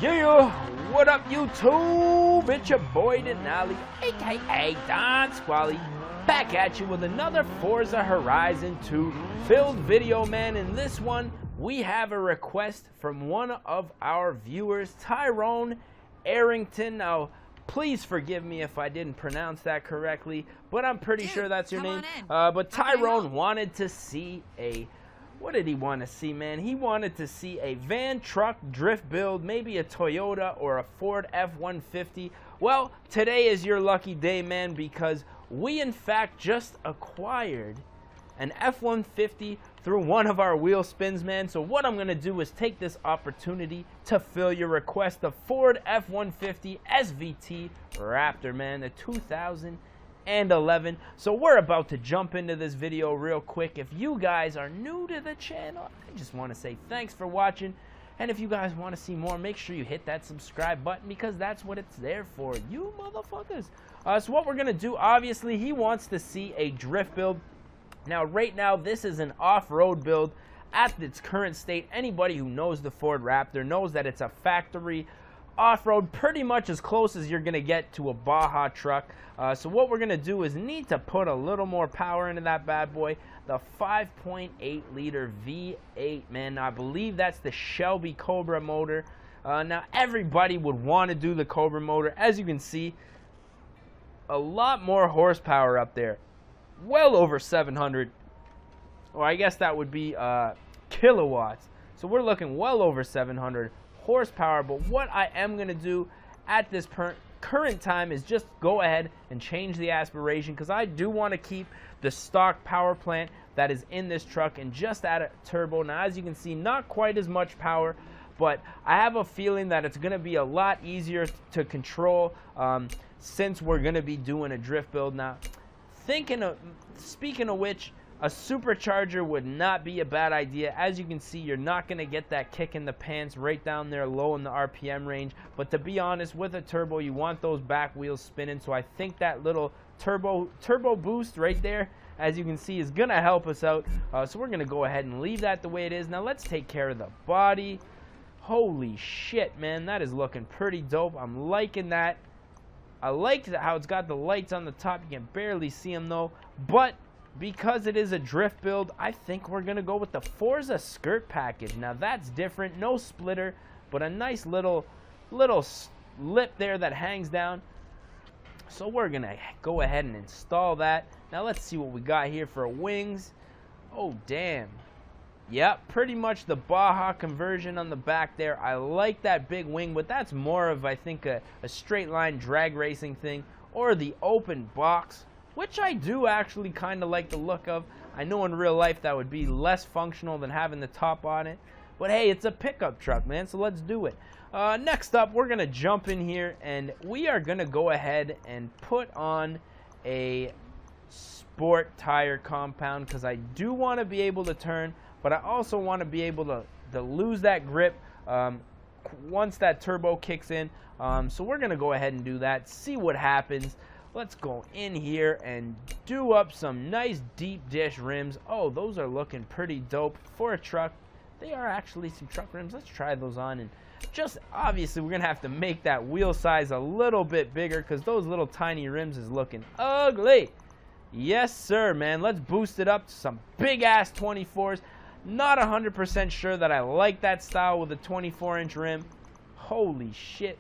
Yeah, what up YouTube? It's your boy Denali, aka Don Squally, back at you with another Forza Horizon 2 filled video, man. In this one, we have a request from one of our viewers, Tyrone Arrington. Now, please forgive me if I didn't pronounce that correctly, but I'm pretty sure that's your name. But Tyrone wanted to see a... What did he want to see, man? He wanted to see a van truck drift build, maybe a Toyota or a Ford F150. Well, today is your lucky day, man, because we in fact just acquired an F150 through one of our wheel spins, man. So what I'm going to do is take this opportunity to fill your request, the Ford F150 SVT Raptor, man, the 2011. So we're about to jump into this video real quick. If you guys are new to the channel, I just want to say thanks for watching. And if you guys want to see more, make sure you hit that subscribe button, because that's what it's there for, you motherfuckers. So what we're going to do, obviously, he wants to see a drift build. Now, right now, this is an off-road build at its current state. Anybody who knows the Ford Raptor knows that it's a factory off-road, pretty much as close as you're going to get to a Baja truck. So what we're going to do is need to put a little more power into that bad boy. The 5.8 liter V8, man. Now, I believe that's the Shelby Cobra motor. Now, everybody would want to do the Cobra motor. As you can see, a lot more horsepower up there. Well over 700. Or I guess that would be kilowatts. So we're looking well over 700 horsepower. But what I am going to do at this current time is just go ahead and change the aspiration, because I do want to keep the stock power plant that is in this truck and just add a turbo. Now, as you can see, not quite as much power, but I have a feeling that it's going to be a lot easier to control since we're going to be doing a drift build. Now, speaking of which, a supercharger would not be a bad idea. As you can see, you're not going to get that kick in the pants right down there low in the RPM range. But to be honest, with a turbo, you want those back wheels spinning. So I think that little turbo boost right there, as you can see, is going to help us out. So we're going to go ahead and leave that the way it is. Now let's take care of the body. Holy shit, man. That is looking pretty dope. I'm liking that. I like how it's got the lights on the top. You can barely see them though. But because it is a drift build, I think we're going to go with the Forza skirt package. Now, that's different. No splitter, but a nice little lip there that hangs down. So we're going to go ahead and install that. Now, let's see what we got here for wings. Oh, damn. Yep, pretty much the Baja conversion on the back there. I like that big wing, but that's more of, I think, a straight line drag racing thing, or the open box, which I do actually kind of like the look of. I know in real life that would be less functional than having the top on it. But hey, it's a pickup truck, man, so let's do it. Next up, we're going to jump in here, and we are going to go ahead and put on a sport tire compound, because I do want to be able to turn, but I also want to be able to lose that grip once that turbo kicks in. So we're going to go ahead and do that, see what happens. Let's go in here and do up some nice deep dish rims. Oh, those are looking pretty dope for a truck. They are actually some truck rims. Let's try those on. And just obviously, we're going to have to make that wheel size a little bit bigger, because those little tiny rims is looking ugly. Yes, sir, man. Let's boost it up to some big-ass 24s. Not 100% sure that I like that style with a 24-inch rim. Holy shit.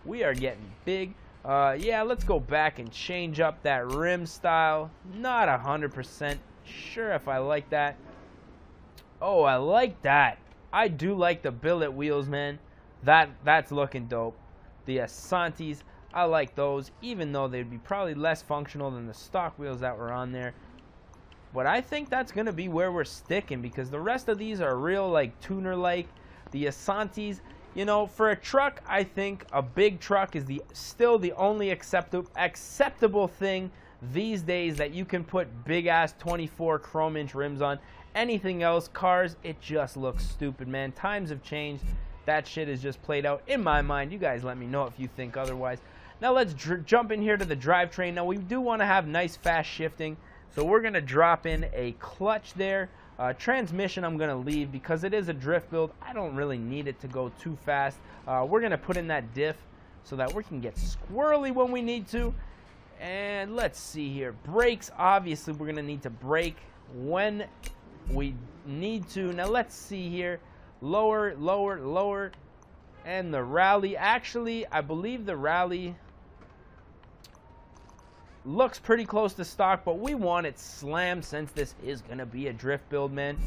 We are getting big. Yeah, let's go back and change up that rim style. Not 100% sure if I like that. Oh, I like that. I do like the billet wheels, man. That's looking dope. The Asantis, I like those, even though they'd be probably less functional than the stock wheels that were on there. But I think that's going to be where we're sticking, because the rest of these are real, like, tuner-like. The Asantis, you know, for a truck, I think a big truck is still the only acceptable thing these days that you can put big-ass 24 chrome-inch rims on. Anything else, cars, it just looks stupid, man. Times have changed. That shit is just played out in my mind. You guys let me know if you think otherwise. Now let's jump in here to the drivetrain. Now we do want to have nice fast shifting, so we're going to drop in a clutch there. Transmission I'm going to leave because it is a drift build. I don't really need it to go too fast. We're going to put in that diff so that we can get squirrely when we need to. And let's see here. Brakes, obviously we're going to need to brake when we need to. Now let's see here. Lower, lower, lower. And the rally, actually, I believe the rally looks pretty close to stock, but we want it slammed since this is going to be a drift build, man.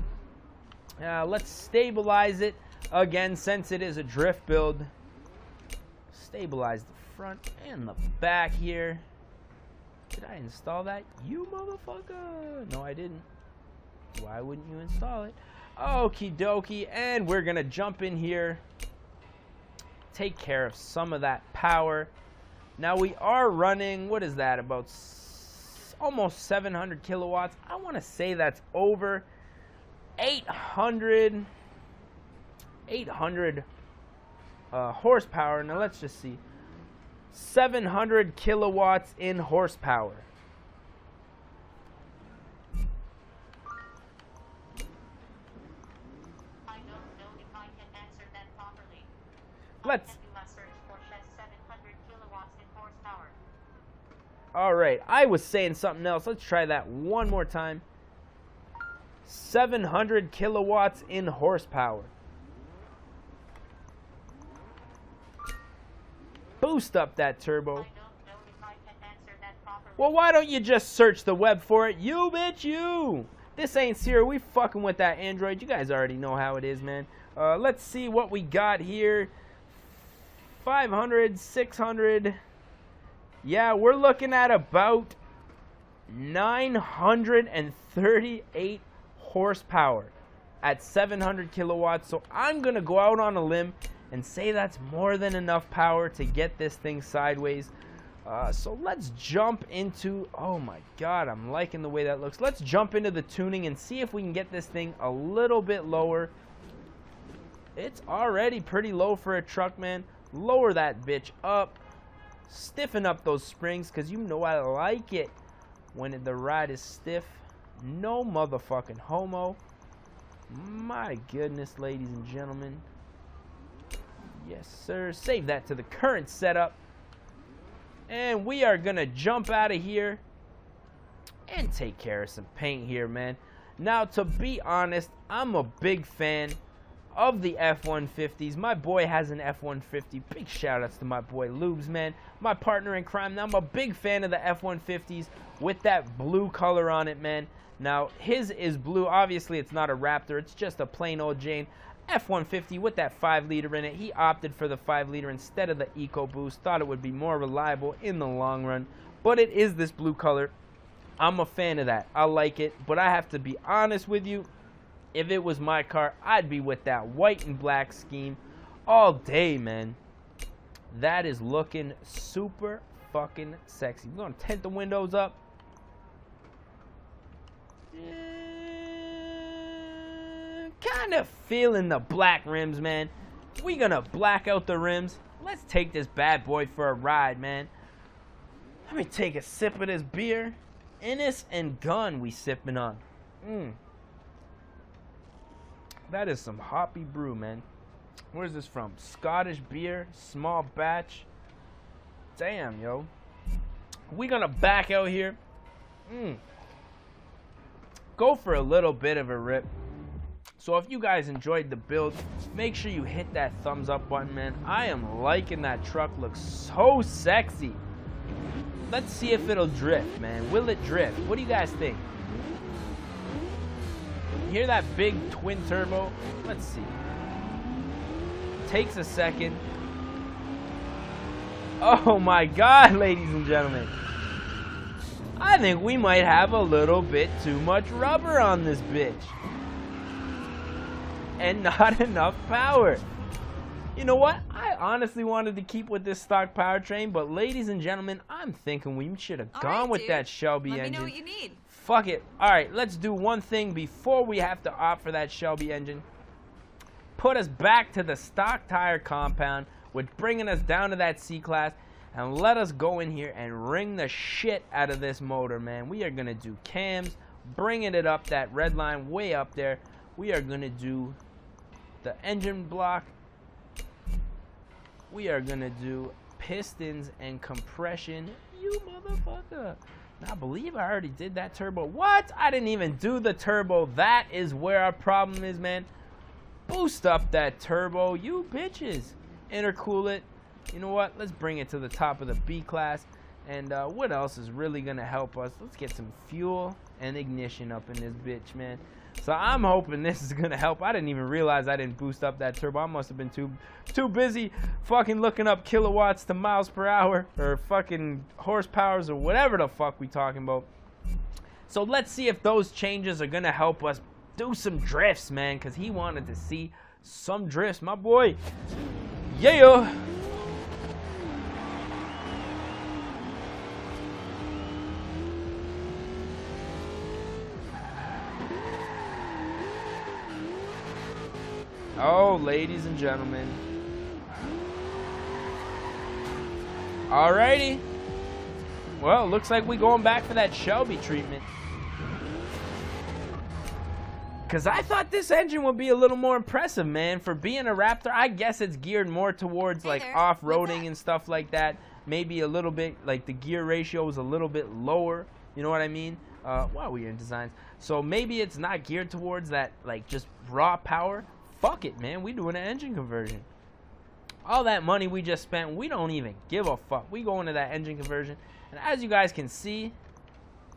Let's stabilize it again since it is a drift build. Stabilize the front and the back here. Did I install that? You motherfucker. No, I didn't. Why wouldn't you install it? Okie dokie. And we're going to jump in here. Take care of some of that power. Now we are running, what is that, about almost 700 kilowatts. I want to say that's over 800 horsepower. Now let's just see. 700 kilowatts in horsepower. I don't know if I can answer that properly. Let's. All right, I was saying something else. Let's try that one more time. 700 kilowatts in horsepower. Boost up that turbo. I don't know if I can answer that properly. Well, why don't you just search the web for it? You bitch, you. This ain't Sierra. We fucking with that Android. You guys already know how it is, man. Let's see what we got here. 500, 600. Yeah, we're looking at about 938 horsepower at 700 kilowatts. So I'm going to go out on a limb and say that's more than enough power to get this thing sideways. So let's jump into, oh my God, I'm liking the way that looks. Let's jump into the tuning and see if we can get this thing a little bit lower. It's already pretty low for a truck, man. Lower that bitch up. Stiffen up those springs, because you know I like it when the ride is stiff. No motherfucking homo. My goodness, ladies and gentlemen. Yes, sir. Save that to the current setup. And we are going to jump out of here and take care of some paint here, man. Now, to be honest, I'm a big fan of the F150s. My boy has an F150. Big shout outs to my boy Lubes, man. My partner in crime. Now I'm a big fan of the F150s with that blue color on it, man. Now his is blue. Obviously it's not a Raptor. It's just a plain old Jane F150 with that 5-liter in it. He opted for the 5-liter instead of the EcoBoost. Thought it would be more reliable in the long run. But it is this blue color. I'm a fan of that. I like it. But I have to be honest with you. If it was my car, I'd be with that white and black scheme all day, man. That is looking super fucking sexy. We're going to tint the windows up. Kind of feeling the black rims, man. We're going to black out the rims. Let's take this bad boy for a ride, man. Let me take a sip of this beer. Innis and Gun we sipping on. That is some hoppy brew, man. Where's this from? Scottish beer, small batch. Damn, yo. We gonna back out here. Go for a little bit of a rip. So if you guys enjoyed the build, make sure you hit that thumbs up button, man. I am liking that truck. Looks so sexy. Let's see if it'll drift, man. Will it drift? What do you guys think? Hear that big twin turbo? Let's see. Takes a second. Oh my God, ladies and gentlemen. I think we might have a little bit too much rubber on this bitch. And not enough power. You know what? I honestly wanted to keep with this stock powertrain, but ladies and gentlemen, I'm thinking we should have gone with that Shelby engine. Let me know what you need. Fuck it. Alright, let's do one thing before we have to opt for that Shelby engine. Put us back to the stock tire compound, which bringing us down to that C-Class, and let us go in here and wring the shit out of this motor, man. We are going to do cams. bringing it up, that red line way up there. We are going to do the engine block. We are going to do pistons and compression. You motherfucker. Now, I believe I already did that turbo. What? I didn't even do the turbo. That is where our problem is, man. Boost up that turbo, you bitches. Intercool it. You know what? Let's bring it to the top of the B class. And what else is really going to help us? Let's get some fuel and ignition up in this bitch, man. So I'm hoping this is going to help. I didn't even realize I didn't boost up that turbo. I must have been too busy fucking looking up kilowatts to miles per hour or fucking horsepowers or whatever the fuck we talking about. So let's see if those changes are going to help us do some drifts, man, because he wanted to see some drifts, my boy. Yeah. Oh, ladies and gentlemen. Alrighty. Well, looks like we going back for that Shelby treatment. Because I thought this engine would be a little more impressive, man. For being a Raptor, I guess it's geared more towards like off-roading and stuff like that. Maybe a little bit, like the gear ratio was a little bit lower. You know what I mean? Wow, we're in designs. So maybe it's not geared towards that, like just raw power. Fuck it, man. We doing an engine conversion. All that money we just spent, we don't even give a fuck. We go into that engine conversion. And as you guys can see,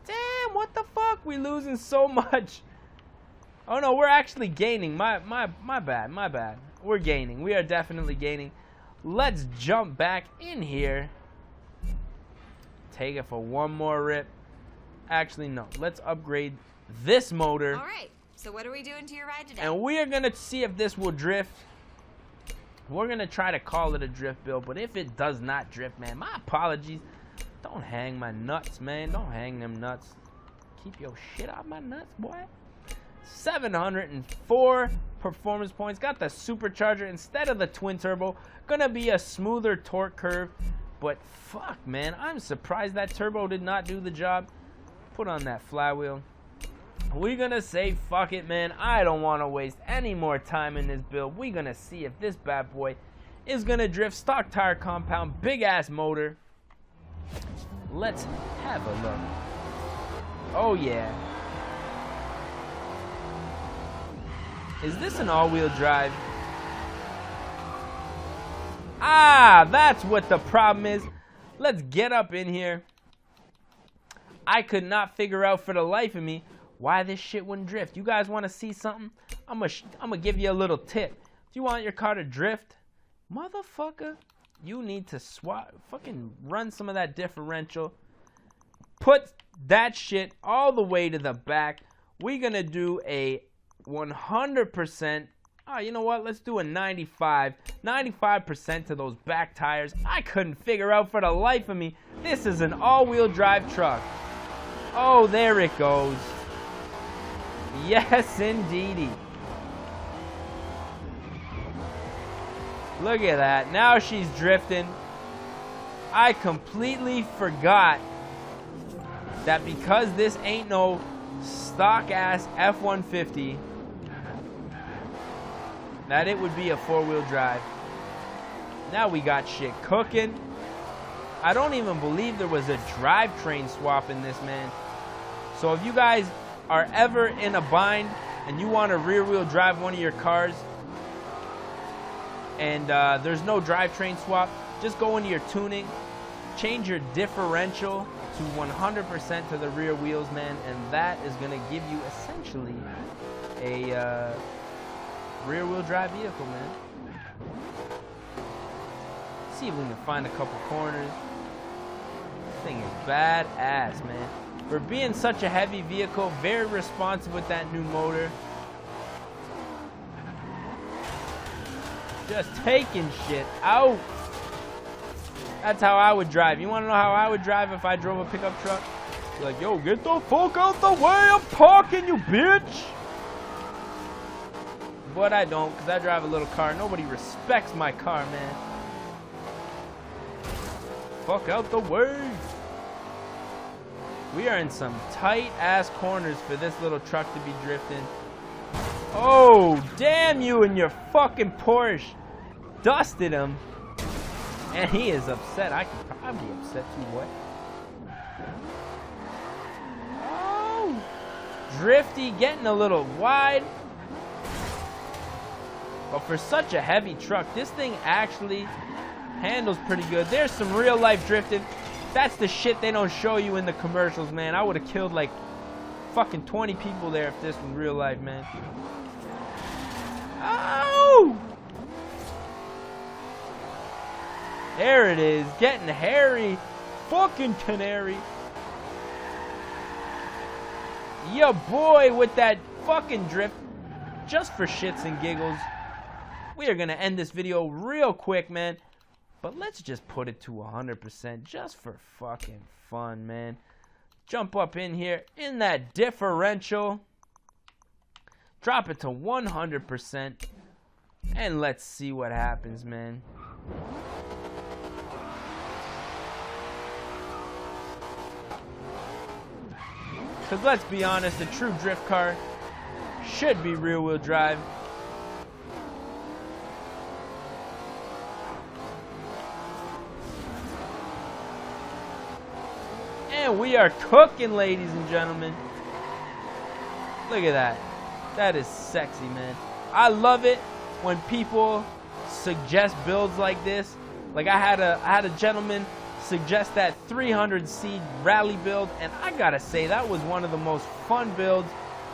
damn, what the fuck? We losing so much. Oh, no, we're actually gaining. My bad. We're gaining. We are definitely gaining. Let's jump back in here. Take it for one more rip. Actually, no. Let's upgrade this motor. All right. So what are we doing to your ride today? And we are going to see if this will drift. We're going to try to call it a drift build. But if it does not drift, man, my apologies. Don't hang my nuts, man. Don't hang them nuts. Keep your shit out my nuts, boy. 704 performance points. Got the supercharger instead of the twin turbo. Gonna be a smoother torque curve. But fuck, man. I'm surprised that turbo did not do the job. Put on that flywheel. We're gonna say fuck it, man. I don't want to waste any more time in this build. We're gonna see if this bad boy is gonna drift. Stock tire compound, big ass motor. Let's have a look. Oh yeah. Is this an all-wheel drive? Ah, that's what the problem is. Let's get up in here. I could not figure out for the life of me why this shit wouldn't drift. You guys want to see something? I'm gonna give you a little tip. If you want your car to drift, motherfucker, you need to fucking run some of that differential. Put that shit all the way to the back. We're gonna do a 100%. Oh, you know what? Let's do a 95% to those back tires. I couldn't figure out for the life of me. This is an all-wheel drive truck. Oh, there it goes. Yes, indeedy. Look at that. Now she's drifting. I completely forgot that because this ain't no stock-ass F150, that it would be a four-wheel drive. Now we got shit cooking. I don't even believe there was a drivetrain swap in this, man. So if you guys are ever in a bind and you want to rear-wheel drive one of your cars and there's no drivetrain swap, just go into your tuning, change your differential to 100% to the rear wheels, man, and that is going to give you essentially a rear-wheel drive vehicle, man. See if we can find a couple corners. This thing is badass, man. For being such a heavy vehicle, very responsive with that new motor. Just taking shit out. That's how I would drive. You want to know how I would drive if I drove a pickup truck? Be like, yo, get the fuck out the way. I'm parking, you bitch. But I don't, because I drive a little car. Nobody respects my car, man. Fuck out the way. We are in some tight ass corners for this little truck to be drifting. Oh, damn you and your fucking Porsche. Dusted him. And he is upset. I could probably be upset too. What? Oh. Drifty, getting a little wide. But for such a heavy truck, this thing actually handles pretty good. There's some real life drifting. That's the shit they don't show you in the commercials, man. I would have killed like fucking 20 people there if this was real life, man. Oh! There it is, getting hairy. Fucking canary. Ya boy with that fucking drift. Just for shits and giggles. We are gonna end this video real quick, man. But let's just put it to 100% just for fucking fun, man. Jump up in here in that differential. Drop it to 100%. And let's see what happens, man. Because let's be honest, a true drift car should be rear-wheel drive. And we are cooking, ladies and gentlemen. Look at that. That is sexy, man. I love it when people suggest builds like this. Like I had a gentleman suggest that 300C rally build, and I gotta say that was one of the most fun builds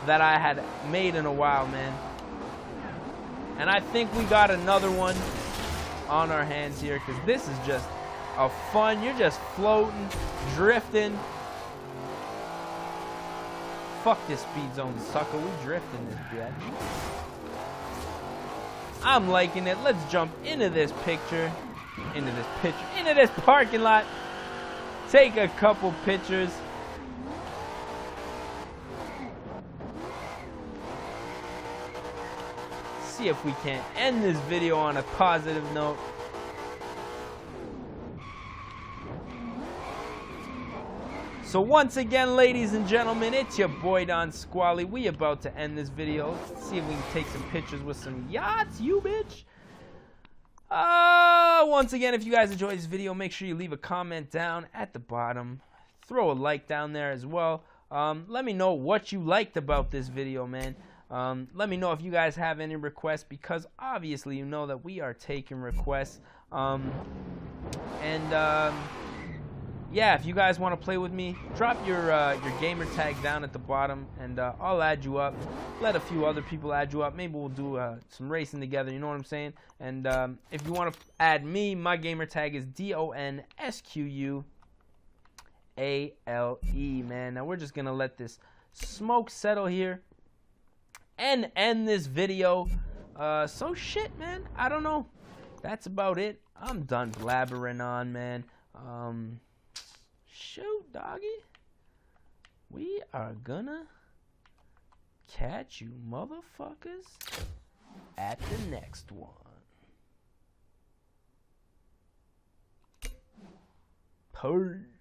that I had made in a while, man. And I think we got another one on our hands here, because this is just a fun. You're just floating, drifting. Fuck this speed zone, sucker. We drifting this bitch. I'm liking it. Let's jump into this picture. Into this parking lot. Take a couple pictures. See if we can end this video on a positive note. So once again, ladies and gentlemen, it's your boy Don Squally. We about to end this video. Let's see if we can take some pictures with some yachts, you bitch. Once again, if you guys enjoyed this video, make sure you leave a comment down at the bottom. Throw a like down there as well. Let me know what you liked about this video, man. Let me know if you guys have any requests, because obviously you know that we are taking requests. Yeah, if you guys want to play with me, drop your gamer tag down at the bottom, and I'll add you up. Let a few other people add you up. Maybe we'll do some racing together, you know what I'm saying? And if you want to add me, my gamer tag is DONSQUALE, man. Now we're just going to let this smoke settle here and end this video. So shit, man. I don't know. That's about it. I'm done blabbering on, man. Shoot, doggy. We are gonna catch you motherfuckers at the next one. Peace.